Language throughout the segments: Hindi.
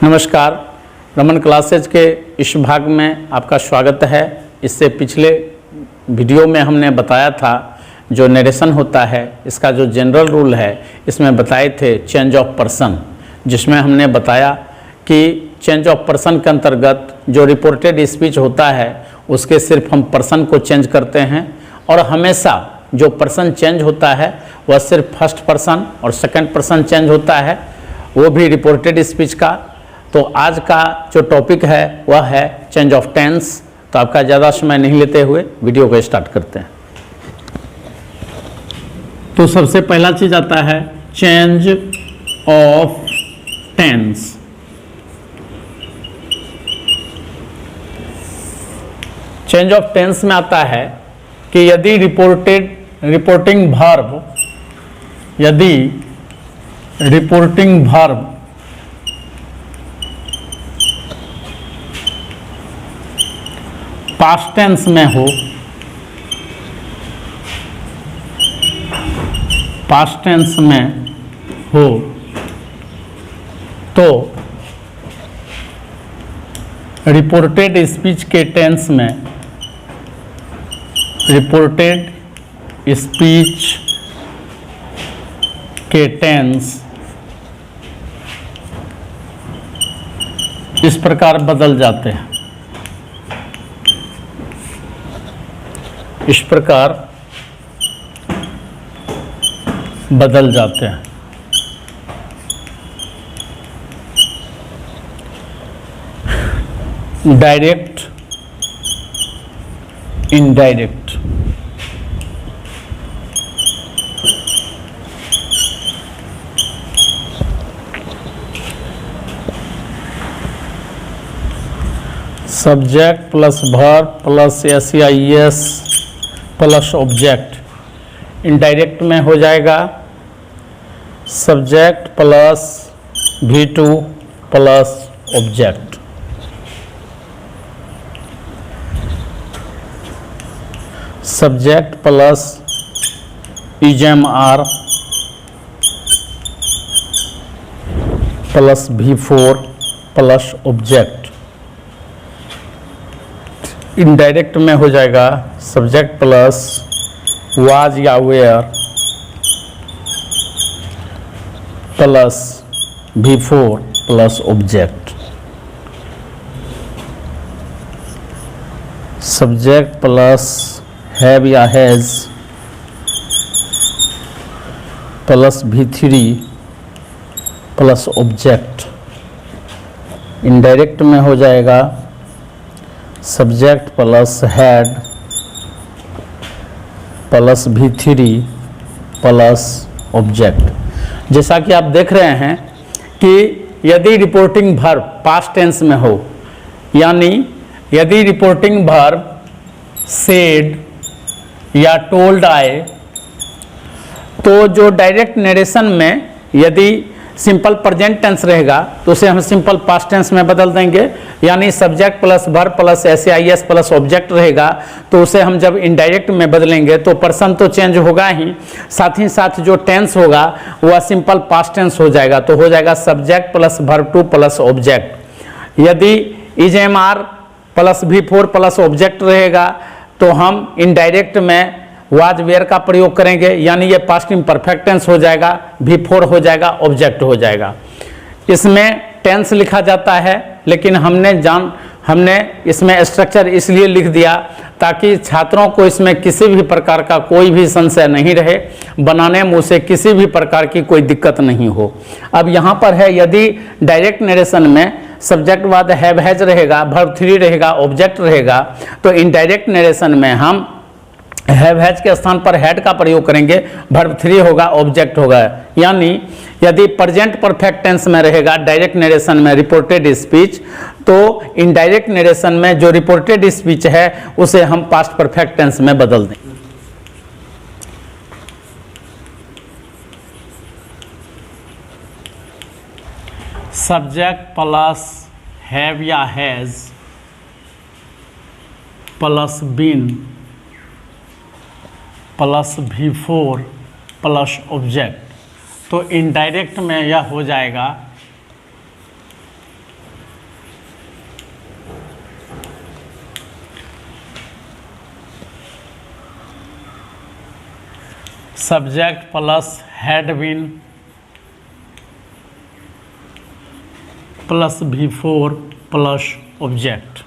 नमस्कार, रमन क्लासेज के इस भाग में आपका स्वागत है। इससे पिछले वीडियो में हमने बताया था जो नरेशन होता है इसका जो जनरल रूल है, इसमें बताए थे चेंज ऑफ पर्सन, जिसमें हमने बताया कि चेंज ऑफ पर्सन के अंतर्गत जो रिपोर्टेड स्पीच होता है उसके सिर्फ हम पर्सन को चेंज करते हैं और हमेशा जो पर्सन चेंज होता है वह सिर्फ फर्स्ट पर्सन और सेकंड पर्सन चेंज होता है, वो भी रिपोर्टेड स्पीच का। तो आज का जो टॉपिक है वह है चेंज ऑफ टेंस। तो आपका ज़्यादा समय नहीं लेते हुए वीडियो को स्टार्ट करते हैं। तो सबसे पहला चीज़ आता है change of tense. Change of tense में आता है कि यदि रिपोर्टिंग वर्ब पास्ट टेंस में हो, तो रिपोर्टेड स्पीच के टेंस में इस प्रकार बदल जाते हैं। Direct, indirect. Subject plus verb plus SEIS plus object. Indirect में हो जाएगा subject plus V2 plus object. Subject plus EGMR plus V4 plus object. Indirect में हो जाएगा सब्जेक्ट प्लस वाज या were plus V4 plus object. Subject plus have या has plus V3 plus object. Indirect में हो जाएगा subject plus had plus V3 plus object. जैसा कि आप देख रहे हैं कि यदि रिपोर्टिंग वर्ब पास्ट टेंस में हो, यानी यदि रिपोर्टिंग वर्ब सेड या टोल्ड आए, तो जो डायरेक्ट नरेशन में यदि सिंपल प्रेजेंट टेंस रहेगा तो उसे हम सिंपल पास्ट टेंस में बदल देंगे। यानी subject plus verb plus SEIS plus object रहेगा तो उसे हम जब इनडायरेक्ट में बदलेंगे तो पर्सन तो चेंज होगा ही साथ जो टेंस होगा वह सिंपल पास्ट टेंस हो जाएगा। तो हो जाएगा subject plus verb two plus object. यदि EGMR plus V4 plus object रहेगा तो हम इनडायरेक्ट में वाज वेयर का प्रयोग करेंगे, यानी ये पास्ट इम्परफेक्ट टेंस हो जाएगा, V4 हो जाएगा, ऑब्जेक्ट हो जाएगा। इसमें टेंस लिखा जाता है, लेकिन हमने इसमें स्ट्रक्चर इसलिए लिख दिया ताकि छात्रों को इसमें किसी भी प्रकार का कोई भी संशय नहीं रहे, बनाने में उसे किसी भी प्रकार की कोई दिक्कत नहीं हो। अब यहाँ पर है यदि डायरेक्ट नरेशन में सब्जेक्ट बाद हैव हैज रहेगा, वर्ब 3 रहेगा, ऑब्जेक्ट रहेगा, तो इनडायरेक्ट नरेशन में हम हैव हैज के स्थान पर हैड का प्रयोग करेंगे, वर्ब 3 होगा, ऑब्जेक्ट होगा। यानी यदि प्रेजेंट परफेक्ट टेंस में रहेगा डायरेक्ट नरेशन में रिपोर्टेड स्पीच, तो इनडायरेक्ट नरेशन में जो रिपोर्टेड स्पीच है उसे हम पास्ट परफेक्ट टेंस में बदल दें। सब्जेक्ट प्लस हैव या has plus been plus V4 plus object, तो इनडायरेक्ट में यह हो जाएगा subject plus had been plus V4 plus object.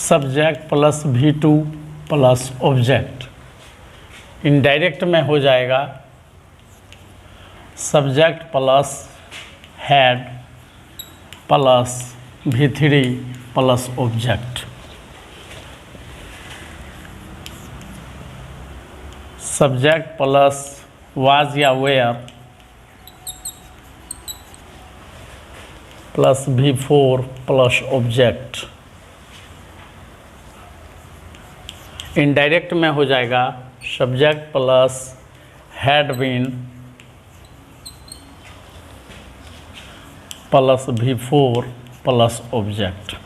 Subject plus V2 plus object. Indirect में हो जाएगा subject plus had plus V3 plus object. Subject plus was या were plus V4 plus object. Indirect में हो जाएगा subject plus had been plus V4 plus object.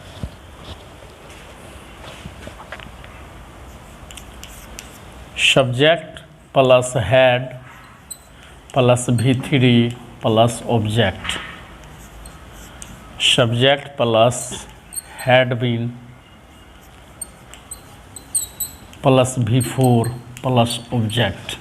Subject plus had plus V3 plus object. Subject plus had been plus V4 plus object.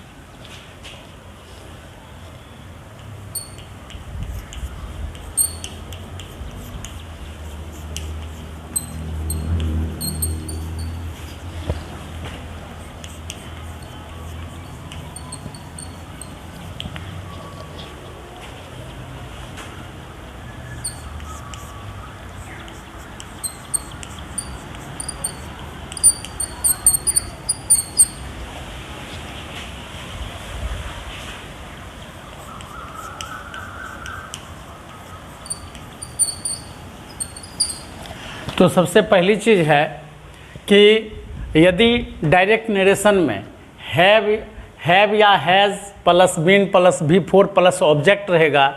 तो सबसे पहली चीज़ है कि यदि डायरेक्ट नरेशन में हैव या has plus been plus V4 plus object रहेगा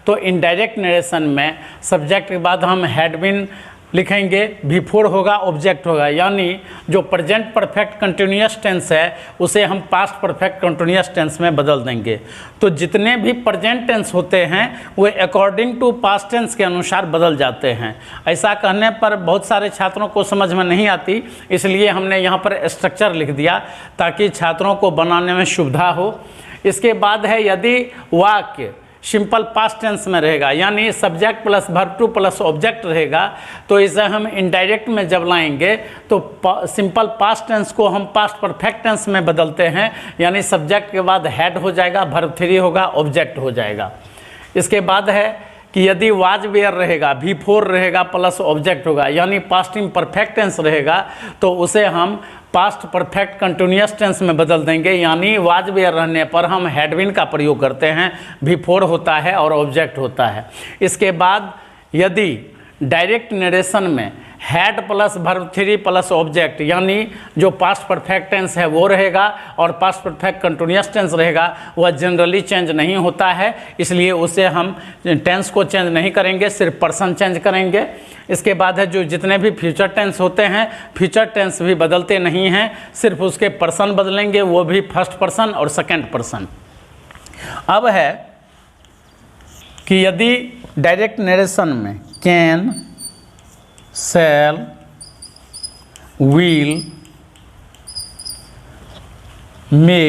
तो इनडायरेक्ट नरेशन में सब्जेक्ट के बाद हम हैड बीन लिखेंगे, V4 होगा, ऑब्जेक्ट होगा। यानी जो प्रेजेंट परफेक्ट कंटिन्यूअस टेंस है उसे हम पास्ट परफेक्ट कंटिन्यूअस टेंस में बदल देंगे। तो जितने भी प्रेजेंट टेंस होते हैं वो अकॉर्डिंग टू पास्ट टेंस के अनुसार बदल जाते हैं। ऐसा कहने पर बहुत सारे छात्रों को समझ में नहीं आती, इसलिए हमने यहाँ पर स्ट्रक्चर लिख दिया ताकि छात्रों को बनाने में सुविधा हो। इसके बाद है यदि वाक्य सिंपल पास्ट टेंस में रहेगा यानी subject plus verb two plus object रहेगा तो इसे हम इनडायरेक्ट में जब लाएंगे तो सिंपल पास्ट टेंस को हम पास्ट परफेक्ट टेंस में बदलते हैं। यानी सब्जेक्ट के बाद हेड हो जाएगा, वर्ब 3 होगा, ऑब्जेक्ट हो जाएगा। इसके बाद है कि यदि वाज वेयर रहेगा, V4 रहेगा प्लस ऑब्जेक्ट होगा यानी पास्ट इम्परफेक्ट टेंस रहेगा तो उसे हम पास्ट परफेक्ट कंटिन्यूअस टेंस में बदल देंगे। यानी वाज वेयर रहने पर हम हैड बीन का प्रयोग करते हैं, V4 होता है और ऑब्जेक्ट होता है। इसके बाद यदि डायरेक्ट नरेशन में had plus verb 3 plus object यानी जो पास्ट परफेक्ट टेंस है वो रहेगा और पास्ट परफेक्ट कंटिन्यूअस टेंस रहेगा, वह जनरली चेंज नहीं होता है, इसलिए उसे हम टेंस को चेंज नहीं करेंगे, सिर्फ पर्सन चेंज करेंगे। इसके बाद है जो जितने भी फ्यूचर टेंस होते हैं, फ्यूचर टेंस भी बदलते नहीं हैं, सिर्फ उसके पर्सन बदलेंगे, वो भी फर्स्ट पर्सन और सेकेंड पर्सन। अब है कि यदि डायरेक्ट नरेशन में can, shall, will, may,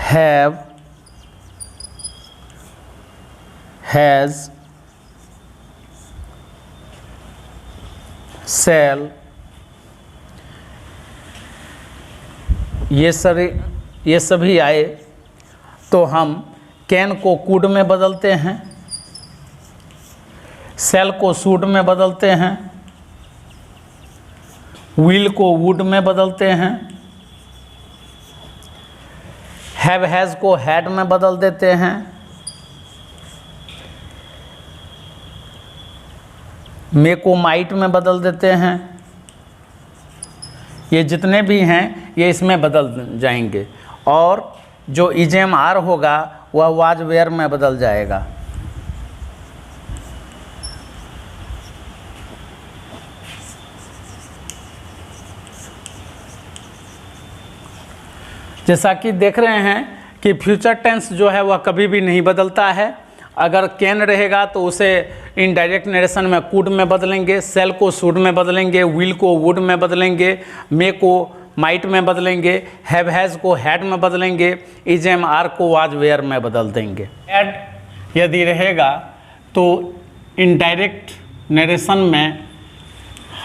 have, has, shall, ये सभी आए तो हम कैन को कुड में बदलते हैं, शैल को शुड में बदलते हैं, विल को वुड में बदलते हैं, हैव हैज़ को हैड में बदल देते हैं, मे को माइट में बदल देते हैं। ये जितने भी हैं ये इसमें बदल जाएंगे और जो इजेम आर होगा वह वाज वेयर में बदल जाएगा। जैसा कि देख रहे हैं कि फ्यूचर टेंस जो है वह कभी भी नहीं बदलता है। अगर कैन रहेगा तो उसे इनडायरेक्ट नरेशन में कुड में बदलेंगे, सेल को शुड में बदलेंगे, विल को वुड में बदलेंगे, मे को माइट में बदलेंगे, हैव हैज़ को हैड में बदलेंगे, इज एम आर को वाज वेयर में बदल देंगे। हैड यदि रहेगा तो इनडायरेक्ट नरेशन में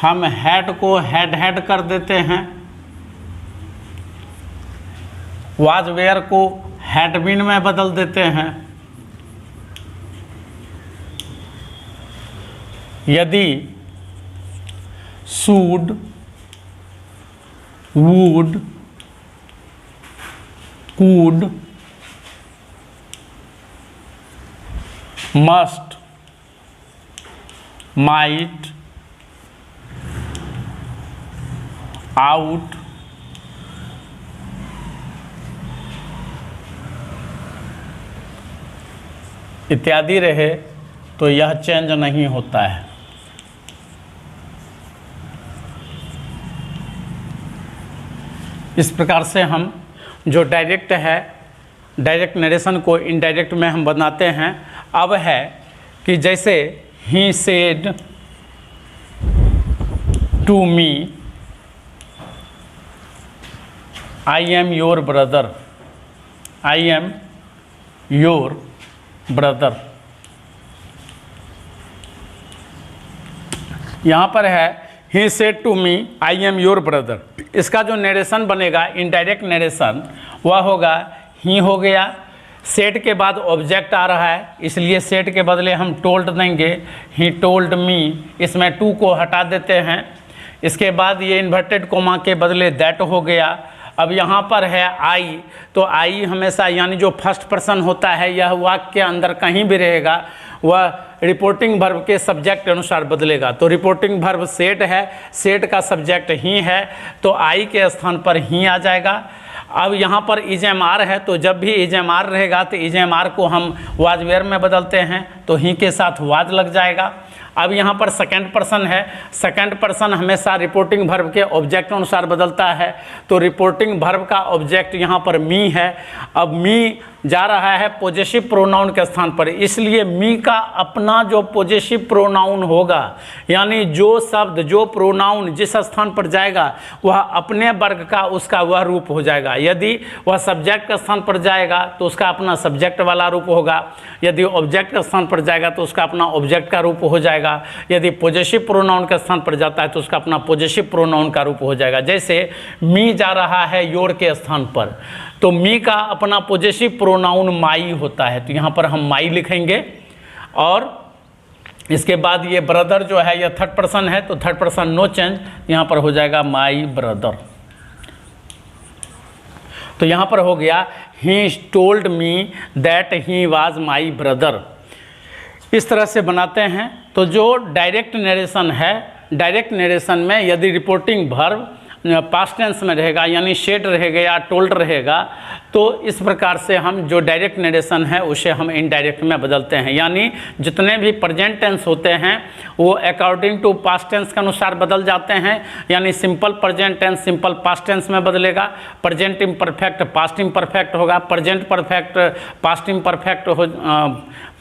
हम हैड को हैड कर देते हैं, वाज वेयर को हैड बीन में बदल देते हैं। यदि should, would, could, must, might, out, इत्यादि रहे तो यह चेंज नहीं होता है। इस प्रकार से हम जो डायरेक्ट है, डायरेक्ट नरेशन को इनडायरेक्ट में हम बनाते हैं। अब है कि जैसे he said to me I am your brother, I am your brother. यहाँ पर है he said to me I am your brother. इसका जो नरेशन बनेगा इनडायरेक्ट नरेशन वह होगा ही हो गया, सेड के बाद ऑब्जेक्ट आ रहा है इसलिए सेड के बदले हम टोल्ड देंगे, ही टोल्ड मी, इसमें टू को हटा देते हैं। इसके बाद ये इन्वर्टेड कोमा के बदले दैट हो गया। अब यहाँ पर है आई, तो आई हमेशा यानी जो फर्स्ट पर्सन होता है यह वाक्य के अंदर कहीं भी रहेगा वह रिपोर्टिंग वर्ब के सब्जेक्ट अनुसार बदलेगा। तो रिपोर्टिंग वर्ब सेड है, सेड का सब्जेक्ट ही है तो आई के स्थान पर ही आ जाएगा। अब यहाँ पर इज एम आर है तो जब भी इज एम आर रहेगा तो इज एम आर को हम वाज वेयर में बदलते हैं तो ही के साथ वाज लग जाएगा। अब यहाँ पर सेकंड पर्सन है, सेकंड पर्सन हमेशा रिपोर्टिंग वर्ब के ऑब्जेक्ट अनुसार बदलता है तो रिपोर्टिंग वर्ब का ऑब्जेक्ट यहाँ पर मी है। अब मी जा रहा है पोजेसिव प्रोनाउन के स्थान पर, इसलिए मी का अपना जो पोजेसिव प्रोनाउन होगा यानी जो शब्द जो प्रोनाउन जिस स्थान पर जाएगा वह अपने वर्ग का उसका वह रूप हो जाएगा। यदि वह सब्जेक्ट के स्थान पर जाएगा तो उसका अपना सब्जेक्ट वाला रूप होगा, यदि ऑब्जेक्ट के स्थान पर जाएगा तो उसका अपना ऑब्जेक्ट का रूप हो जाएगा, यदि पॉजिटिव प्रोनाउन के स्थान पर जाता है तो उसका अपना पॉजिटिव प्रोनाउन का रूप हो जाएगा। जैसे मी जा रहा है योर के स्थान पर तो मी का अपना पॉजिटिव प्रोनाउन माई होता है तो यहाँ पर हम माई लिखेंगे। और इसके बाद ये ब्रदर जो है यह थर्ड पर्सन है तो थर्ड पर्सन नो चेंज, यहाँ पर हो जाएगा माई ब्रदर। तो यहाँ पर हो गया he told me that he was my brother. इस तरह से बनाते हैं। तो जो डायरेक्ट नरेशन है, डायरेक्ट नरेशन में यदि रिपोर्टिंग वर्ब पास्ट टेंस में रहेगा यानी सेड रहेगा या टोल्ड रहेगा तो इस प्रकार से हम जो डायरेक्ट नरेशन है उसे हम इनडायरेक्ट में बदलते हैं। यानी जितने भी प्रेजेंट टेंस होते हैं वो अकॉर्डिंग टू पास्ट टेंस के अनुसार बदल जाते हैं। यानी simple present tense simple past tense में बदलेगा, प्रेजेंट इम्परफेक्ट पास्ट इम्परफेक्ट होगा, प्रेजेंट परफेक्ट पास्ट इम्परफेक्ट हो,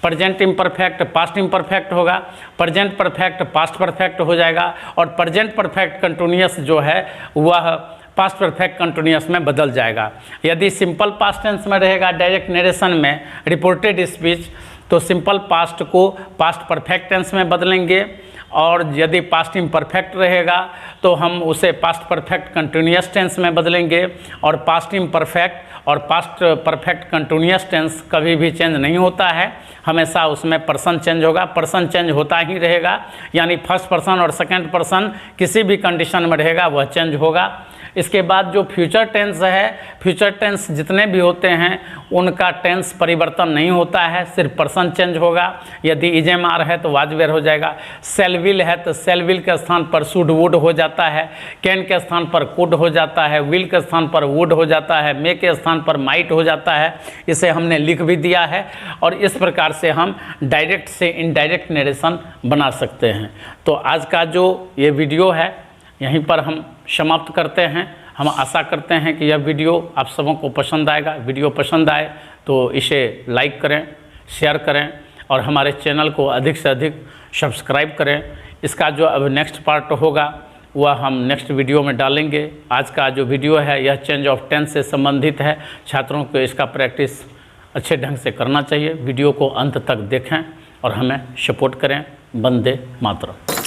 प्रेजेंट इम्परफेक्ट पास्ट इम्परफेक्ट होगा, प्रेजेंट परफेक्ट पास्ट परफेक्ट हो जाएगा और प्रेजेंट परफेक्ट कंटिन्यूअस जो है वह पास्ट परफेक्ट कंटिन्यूअस में बदल जाएगा। यदि सिंपल पास्ट टेंस में रहेगा डायरेक्ट नरेशन में रिपोर्टेड स्पीच तो सिंपल पास्ट को पास्ट परफेक्ट टेंस में बदलेंगे और यदि पास्ट इम्परफेक्ट रहेगा तो हम उसे पास्ट परफेक्ट कंटिन्यूअस टेंस में बदलेंगे। और पास्ट इम्परफेक्ट और पास्ट परफेक्ट कंटिन्यूअस टेंस कभी भी चेंज नहीं होता है, हमेशा उसमें पर्सन चेंज होगा, पर्सन चेंज होता ही रहेगा। यानी फर्स्ट पर्सन और सेकंड पर्सन किसी भी कंडीशन में रहेगा वह चेंज होगा। इसके बाद जो फ्यूचर टेंस है, फ्यूचर टेंस जितने भी होते हैं उनका टेंस परिवर्तन नहीं होता है, सिर्फ पर्सन चेंज होगा। यदि इजेम आर है तो वाज वेयर हो जाएगा, सेल विल है तो सेल विल के स्थान पर शुड वुड हो जाता है, कैन के स्थान पर कुड हो जाता है, विल के स्थान पर वुड हो जाता है, मे के स्थान पर माइट हो जाता है। इसे हमने लिख भी दिया है और इस प्रकार से हम डायरेक्ट से इनडायरेक्ट नरेशन बना सकते हैं। तो आज का जो ये वीडियो है यहीं पर हम समाप्त करते हैं। हम आशा करते हैं कि यह वीडियो आप सबों को पसंद आएगा। वीडियो पसंद आए तो इसे लाइक करें, शेयर करें और हमारे चैनल को अधिक से अधिक सब्सक्राइब करें। इसका जो अब नेक्स्ट पार्ट होगा वह हम नेक्स्ट वीडियो में डालेंगे। आज का जो वीडियो है यह चेंज ऑफ टेंस से संबंधित है। छात्रों को इसका प्रैक्टिस अच्छे ढंग से करना चाहिए। वीडियो को अंत तक देखें और हमें सपोर्ट करें। वंदे मातरम।